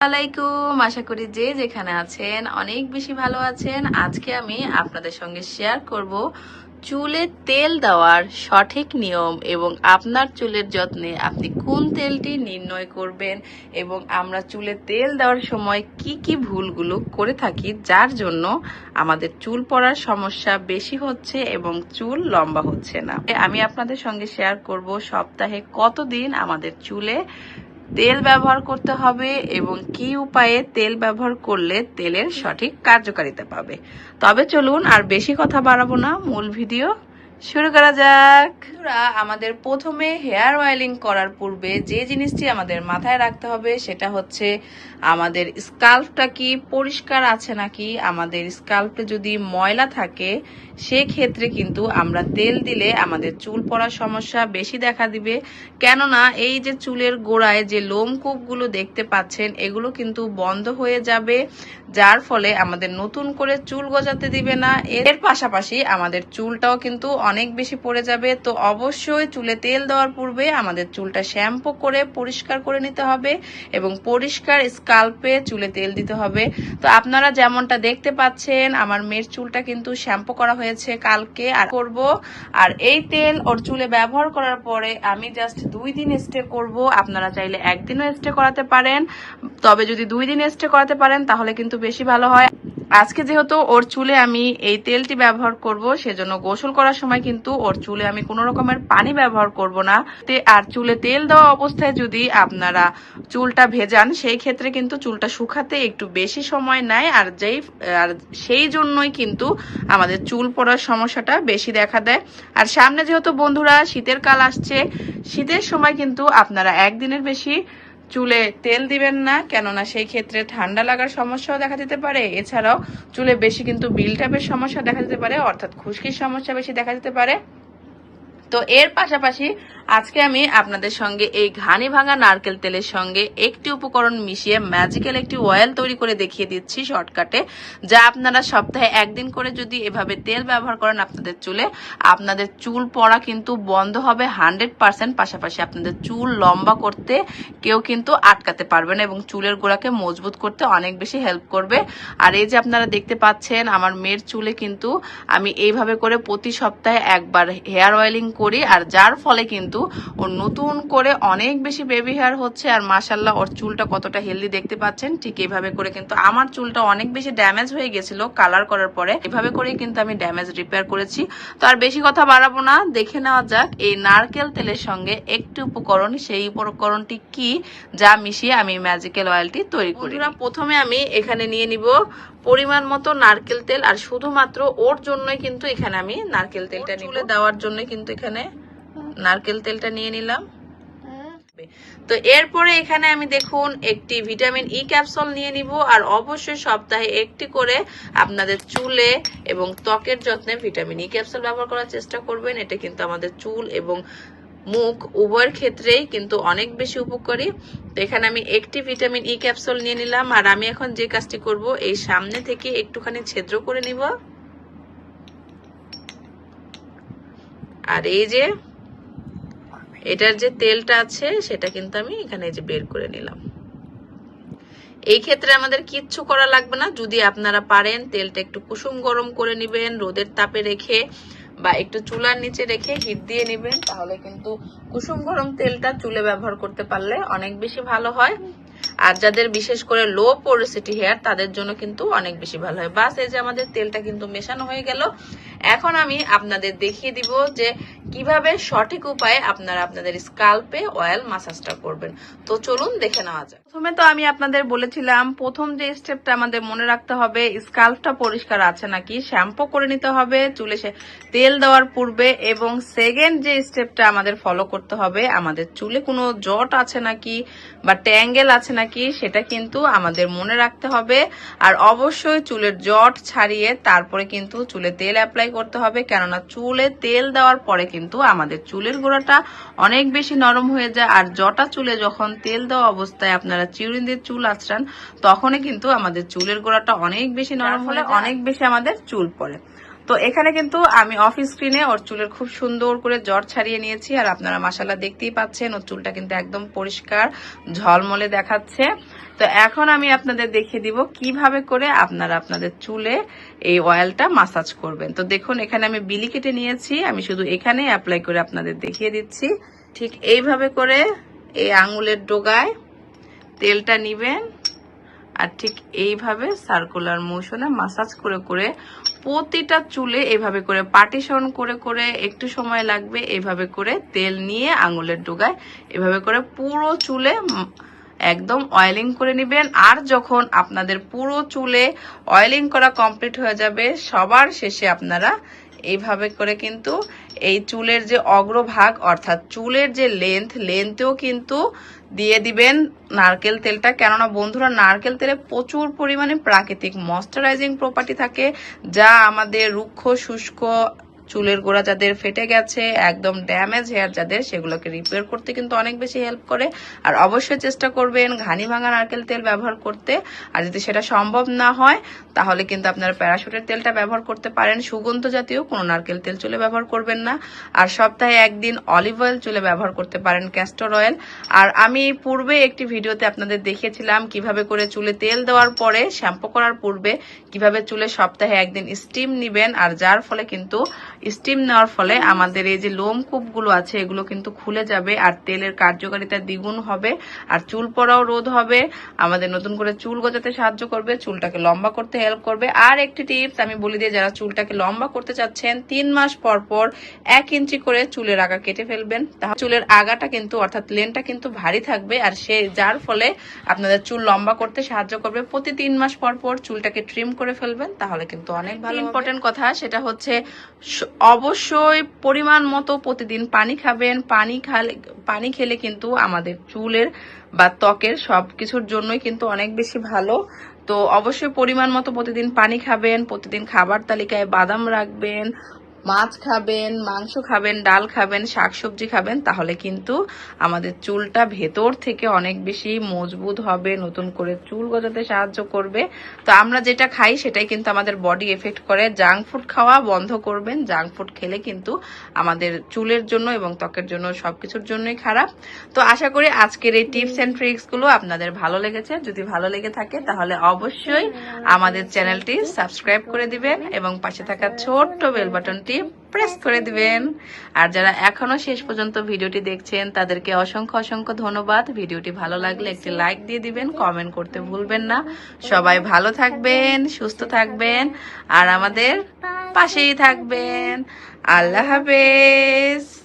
আলাইকুম, আশা করি যে যেখানে আছেন অনেক বেশি ভালো আছেন। আজকে আমি আপনাদের সঙ্গে শেয়ার করব চুলে তেল দেওয়ার সঠিক নিয়ম এবং আপনার চুলের যত্নে আপনি কোন তেলটি নির্ণয় করবেন এবং আমরা চুলে তেল দেওয়ার সময় কি কি ভুলগুলো করে থাকি যার জন্য আমাদের চুল পড়ার সমস্যা বেশি হচ্ছে এবং চুল লম্বা হচ্ছে না। আমি আপনাদের সঙ্গে শেয়ার করব সপ্তাহে কতদিন আমাদের চুলে তেল ব্যবহার করতে হবে এবং কি উপায়ে তেল ব্যবহার করলে তেলের সঠিক কার্যকারিতা পাবে। তবে চলুন আর বেশি কথা বাড়াবো না, মূল ভিডিও শুরু করা যাক। আমাদের প্রথমে হেয়ার অয়েলিং করার পূর্বে যে জিনিসটি আমাদের মাথায় রাখতে হবে সেটা হচ্ছে আমাদের স্কাল্পটা কি পরিষ্কার আছে নাকি। আমাদের স্কাল্পে যদি ময়লা থাকে সেক্ষেত্রে কিন্তু আমরা তেল দিলে আমাদের চুল পড়ার সমস্যা বেশি দেখা দিবে। কেননা এই যে চুলের গোড়ায় যে লোমকূপগুলো দেখতে পাচ্ছেন এগুলো কিন্তু বন্ধ হয়ে যাবে, যার ফলে আমাদের নতুন করে চুল গজাতে দিবে না। এর পাশাপাশি আমাদের চুলটাও কিন্তু অনেক বেশি পড়ে যাবে। তো অবশ্যই চুলে তেল দেওয়ার পূর্বে আমাদের চুলটা শ্যাম্পু করে পরিষ্কার করে নিতে হবে এবং পরিষ্কার স্কাল্পে চুলে তেল দিতে হবে। তো আপনারা যেমনটা দেখতে পাচ্ছেন আমার মেয়ের চুলটা কিন্তু শ্যাম্পু করা হয়েছে কালকে আর করব। আর এই তেল ওর চুলে ব্যবহার করার পরে আমি জাস্ট 2 দিন স্টে করব। আপনারা চাইলে একদিনও স্টে করাতে পারেন, তবে যদি 2 দিন স্টে করাতে পারেন তাহলে কিন্তু বেশি ভালো হয়। আজকে যেহেতু ওর চুলে আমি এই তেলটি ব্যবহার করব সেজন্য গোসল করার সময় কিন্তু ওর চুলে আমি কোনো রকমের পানি ব্যবহার করব না। আর চুলে তেল দেওয়া অবস্থায় যদি আপনারা চুলটা ভেজান সেই ক্ষেত্রে কিন্তু চুলটা শুকাতে একটু বেশি সময় নেয়, আর সেই জন্যই কিন্তু আমাদের চুল পড়ার সমস্যাটা বেশি দেখা দেয়। আর সামনে যেহেতু বন্ধুরা শীতের কাল আসছে, শীতের সময় কিন্তু আপনারা একদিনের বেশি চুলে তেল দিবেন না, কেননা সেই ক্ষেত্রে ঠান্ডা লাগার সমস্যাও দেখা দিতে পারে। এছাড়াও চুলে বেশি কিন্তু বিল্ডআপের সমস্যা দেখা দিতে পারে, অর্থাৎ খুশকির সমস্যা বেশি দেখা দিতে পারে। তো এর পাশাপাশি আজকে আমি আপনাদের সঙ্গে এই ঘানি ভাঙা নারকেল তেলের সঙ্গে একটি উপকরণ মিশিয়ে ম্যাজিক্যাল একটি অয়েল তৈরি করে দেখিয়ে দিচ্ছি শর্টকাটে, যা আপনারা সপ্তাহে একদিন করে যদি এভাবে তেল ব্যবহার করেন আপনাদের চুলে, আপনাদের চুল পড়া কিন্তু বন্ধ হবে 100%। পাশাপাশি আপনাদের চুল লম্বা করতে কেউ কিন্তু আটকাতে পারবে না এবং চুলের গোড়াকে মজবুত করতে অনেক বেশি হেল্প করবে। আর এই যে আপনারা দেখতে পাচ্ছেন আমার মেয়ের চুলে কিন্তু আমি এইভাবে করে প্রতি সপ্তাহে একবার হেয়ার অয়েলিং করি, আর যার ফলে কিন্তু ওর নতুন করে অনেক বেশি বেবি হেয়ার হচ্ছে। আর মাশাআল্লাহ ওর চুলটা কতটা হেলদি দেখতে পাচ্ছেন। ঠিক এইভাবে করে কিন্তু আমার চুলটা অনেক বেশি ড্যামেজ হয়ে গেছিল কালার করার পরে, এভাবে করে কিন্তু আমি ড্যামেজ রিপেয়ার করেছি। তো আর বেশি কথা বাড়াবো না, দেখে নেওয়া যাক এই নারকেল তেলের সঙ্গে একটি উপকরণ, সেই উপকরণটি কি যা মিশিয়ে আমি ম্যাজিক্যাল অয়েলটি তৈরি করি। প্রথমে আমি এখানে নিয়ে নিব পরিমাণ মতো নারকেল তেল, আর শুধুমাত্র ওর জন্যই কিন্তু এখানে আমি নারকেল তেলটা চুলে দেওয়ার জন্য কিন্তু এখানে নারকেল তেলটা নিয়ে নিলাম। তো এরপরে এখানে আমি দেখুন একটি ভিটামিন ই ক্যাপসুল নিয়ে নিব, আর অবশ্যই সপ্তাহে একটি করে আপনাদের চুলে এবং ত্বকের যত্নে ভিটামিন ই ক্যাপসুল ব্যবহার করার চেষ্টা করবেন। এটা কিন্তু আমাদের চুল এবং মুখ উভয়ের ক্ষেত্রেই কিন্তু অনেক বেশি উপকারী। তো এখানে আমি একটি ভিটামিন ই ক্যাপসুল নিয়ে নিলাম, আর আমি এখন যে কাজটি করব এই সামনে থেকে একটুখানি ছিদ্র করে নিব, আর এই যে এটার যে তেলটা আছে সেটা কিন্তু আমি এখানে যে বের করে নিলাম। এই ক্ষেত্রে আমাদের কিচ্ছু করা লাগবে না। যদি আপনারা পারেন তেলটা একটু কুসুম গরম করে নেবেন, রোদের তাপে রেখে বা একটু চুলার নিচে রেখে হিট দিয়ে নেবেন, তাহলে কিন্তু কুসুম গরম তেলটা চুলে ব্যবহার করতে পারলে অনেক বেশি ভালো হয়। আর যাদের বিশেষ করে লো পোরোসিটি হেয়ার তাদের জন্য কিন্তু অনেক বেশি ভালো হয়। বাস এই যে আমাদের তেলটা কিন্তু মেশানো হয়ে গেল। এখন আমি আপনাদের দেখিয়ে দিব যে কিভাবে সঠিক উপায়ে আপনারা আপনাদের স্কাল্পে অয়েল মাসাজটা করবেন। তো চলুন দেখে নেওয়া যাক। প্রথমে তো আমি আপনাদের বলেছিলাম প্রথম যে স্টেপটা আমাদের মনে রাখতে হবে স্কাল্পটা পরিষ্কার আছে নাকি, শ্যাম্পু করে নিতে হবে চুলে তেল দেওয়ার পূর্বে। এবং সেকেন্ড যে স্টেপটা আমাদের ফলো করতে হবে আমাদের চুলে কোনো জট আছে নাকি বা ট্যাঙ্গেল আছে নাকি সেটা কিন্তু আমাদের মনে রাখতে হবে। আর অবশ্যই চুলের জট ছাড়িয়ে তারপরে কিন্তু চুলে তেল অ্যাপ্লাই করতে হবে, কেননা চুলে তেল দেওয়ার পরে কিন্তু আমাদের চুলের গোড়াটা অনেক বেশি নরম হয়ে যায়। আর জটা চুলে যখন তেল দেওয়া অবস্থায় আপনারা চিরুনি দিয়ে চুল আঁচড়ান তখনই কিন্তু আমাদের চুলের গোড়াটা অনেক বেশি নরম হলে অনেক বেশি আমাদের চুল পড়ে। তো এখানে কিন্তু আমি অফ স্ক্রিনে ওর চুলের খুব সুন্দর করে জট ছাড়িয়ে নিয়েছি, আর আপনারা মাশাআল্লাহ দেখতেই পাচ্ছেন ওর চুলটা কিন্তু একদম পরিষ্কার ঝলমলে দেখাচ্ছে। তো এখন আমি আপনাদের দেখিয়ে দিব কিভাবে করে আপনারা আপনাদের চুলে এই অয়েলটা মাসাজ করবেন। তো দেখুন এখানে আমি বিলি কেটে নিয়েছি, আমি শুধু এখানে অ্যাপ্লাই করে আপনাদের দেখিয়ে দিচ্ছি। ঠিক এইভাবে করে এই আঙুলের ডোগায় তেলটা নিবেন, আর ঠিক এইভাবে সার্কুলার মোশনে মাসাজ করে করে প্রতিটা চুলে এইভাবে করে পার্টিশন করে করে একটু সময় লাগবে, এইভাবে করে তেল নিয়ে আঙুলের ডোগায় এভাবে করে পুরো চুলে একদম অয়েলিং করে নেবেন। আর যখন আপনাদের পুরো চুলে অয়েলিং করা কমপ্লিট হয়ে যাবে, সবার শেষে আপনারা এইভাবে করে কিন্তু এই চুলের যে অগ্রভাগ অর্থাৎ চুলের যে লেন্থেও কিন্তু দিয়ে দিবেন নারকেল তেলটা। কেননা বন্ধুরা, নারকেল তেলে প্রচুর পরিমাণে প্রাকৃতিক ময়শ্চারাইজিং প্রপার্টি থাকে, যা আমাদের রুক্ষ শুষ্ক চুলের গোড়া যাদের ফেটে গেছে, একদম ড্যামেজ হেয়ার যাদের, সেগুলোকে রিপেয়ার করতে কিন্তু অনেক বেশি হেল্প করে। আর অবশ্যই চেষ্টা করবেন ঘানি ভাঙা নারকেল তেল ব্যবহার করতে। আর যদি সেটা সম্ভব না হয় তাহলে কিন্তু আপনারা প্যারাশুটের তেলটা ব্যবহার করতে পারেন। সুগন্ধ জাতীয় কোনো নারকেল তেল চুলে ব্যবহার করবেন না। আর সপ্তাহে একদিন অলিভ অয়েল চুলে ব্যবহার করতে পারেন, ক্যাস্টর অয়েল। আর আমি পূর্বে একটি ভিডিওতে আপনাদের দেখিয়েছিলাম কিভাবে করে চুলে তেল দেওয়ার পরে শ্যাম্পু করার পূর্বে কিভাবে চুলে সপ্তাহে একদিন স্টিম নিবেন। আর যার ফলে কিন্তু স্টিম নেওয়ার ফলে আমাদের এই যে লোমকূপগুলো আছে এগুলো কিন্তু খুলে যাবে, আর তেলের কার্যকারিতা দ্বিগুণ হবে, আর চুল পড়াও রোধ হবে, আমাদের নতুন করে চুল গজাতে সাহায্য করবে, চুলটাকে লম্বা করতে হেল্প করবে। আর একটি টিপস আমি বলি দিয়ে, যারা চুলটাকে লম্বা করতে চাচ্ছেন 3 মাস পর পর 1 ইঞ্চি করে চুলের আগা কেটে ফেলবেন। তাহলে চুলের আগাটা কিন্তু অর্থাৎ লেনটা কিন্তু ভারী থাকবে, আর যার ফলে আপনাদের চুল লম্বা করতে সাহায্য করবে। প্রতি 3 মাস পর পর চুলটাকে ট্রিম করে ফেলবেন, তাহলে কিন্তু অনেক ভালো। ইম্পর্টেন্ট কথা সেটা হচ্ছে অবশ্যই পরিমাণ মতো প্রতিদিন পানি খাবেন। পানি খেলে কিন্তু আমাদের চুলের বা ত্বকের সবকিছুর জন্যই কিন্তু অনেক বেশি ভালো। তো অবশ্যই পরিমাণ মতো প্রতিদিন পানি খাবেন, প্রতিদিন খাবার তালিকায় বাদাম রাখবেন, মাছ খাবেন, মাংস খাবেন, ডাল খাবেন, শাকসবজি খাবেন, তাহলে কিন্তু আমাদের চুলটা ভেতর থেকে অনেক বেশি মজবুত হবে, নতুন করে চুল গজাতে সাহায্য করবে। তো আমরা যেটা খাই সেটাই কিন্তু আমাদের বডি এফেক্ট করে। জাঙ্ক ফুড খাওয়া বন্ধ করবেন, জাঙ্ক ফুড খেলে কিন্তু আমাদের চুলের জন্য এবং ত্বকের জন্য সবকিছুর জন্যই খারাপ। তো আশা করি আজকের এই টিপস এন্ড ট্রিক্স গুলো আপনাদের ভালো লেগেছে। যদি ভালো লেগে থাকে তাহলে অবশ্যই আমাদের চ্যানেলটি সাবস্ক্রাইব করে দিবেন এবং পাশে থাকা ছোট্ট বেল বাটনটি প্রেস করে দিবেন। আর যারা এখনো শেষ পর্যন্ত ভিডিওটি দেখছেন তাদেরকে অসংখ্য অসংখ্য ধন্যবাদ। ভিডিওটি ভালো লাগলে একটি লাইক দিয়ে দিবেন, কমেন্ট করতে ভুলবেন না। সবাই ভালো থাকবেন, সুস্থ থাকবেন, আর আমাদের পাশেই থাকবেন। আল্লাহ হাফেজ।